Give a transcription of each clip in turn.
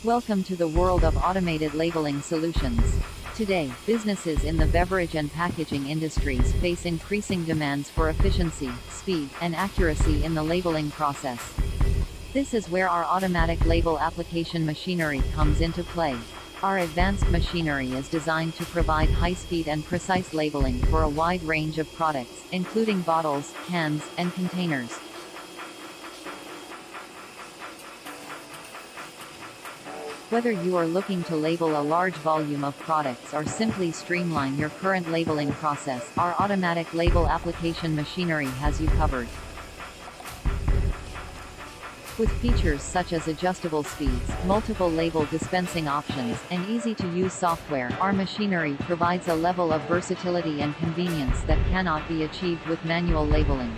Welcome to the world of automated labeling solutions. Today, businesses in the beverage and packaging industries face increasing demands for efficiency, speed, and accuracy in the labeling process. This is where our automatic label application machinery comes into play. Our advanced machinery is designed to provide high-speed and precise labeling for a wide range of products, including bottles, cans, and containers. Whether you are looking to label a large volume of products or simply streamline your current labeling process, our automatic label application machinery has you covered. With features such as adjustable speeds, multiple label dispensing options, and easy-to-use software, our machinery provides a level of versatility and convenience that cannot be achieved with manual labeling.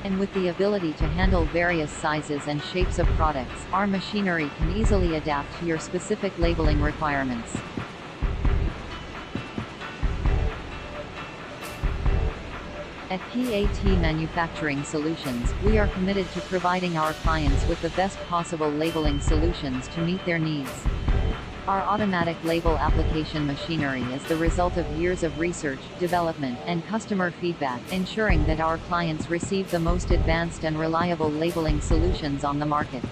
And with the ability to handle various sizes and shapes of products, our machinery can easily adapt to your specific labeling requirements. At PAT Manufacturing Solutions, we are committed to providing our clients with the best possible labeling solutions to meet their needs. Our automatic label application machinery is the result of years of research, development, and customer feedback, ensuring that our clients receive the most advanced and reliable labeling solutions on the market.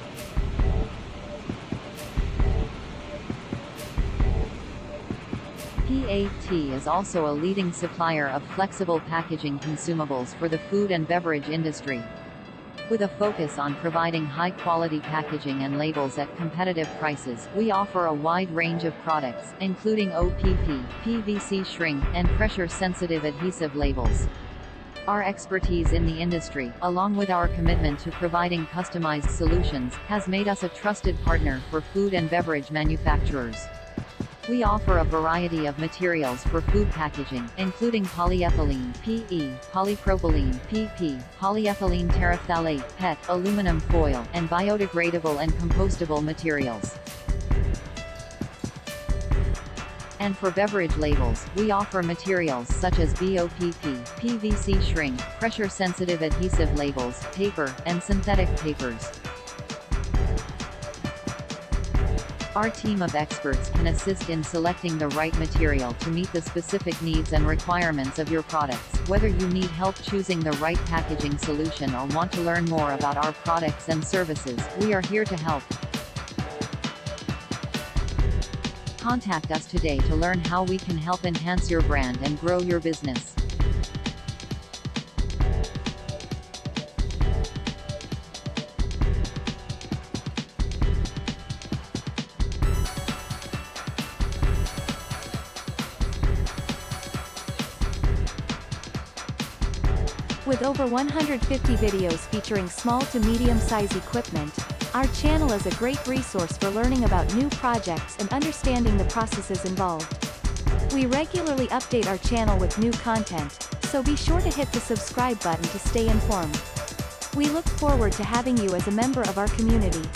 PAT is also a leading supplier of flexible packaging consumables for the food and beverage industry. With a focus on providing high-quality packaging and labels at competitive prices, we offer a wide range of products, including OPP, PVC shrink, and pressure-sensitive adhesive labels. Our expertise in the industry, along with our commitment to providing customized solutions, has made us a trusted partner for food and beverage manufacturers. We offer a variety of materials for food packaging, including polyethylene, PE, polypropylene, PP, polyethylene terephthalate, PET, aluminum foil, and biodegradable and compostable materials. And for beverage labels, we offer materials such as BOPP, PVC shrink, pressure-sensitive adhesive labels, paper, and synthetic papers. Our team of experts can assist in selecting the right material to meet the specific needs and requirements of your products. Whether you need help choosing the right packaging solution or want to learn more about our products and services, we are here to help. Contact us today to learn how we can help enhance your brand and grow your business. With over 150 videos featuring small to medium-size equipment, our channel is a great resource for learning about new projects and understanding the processes involved. We regularly update our channel with new content, so be sure to hit the subscribe button to stay informed. We look forward to having you as a member of our community.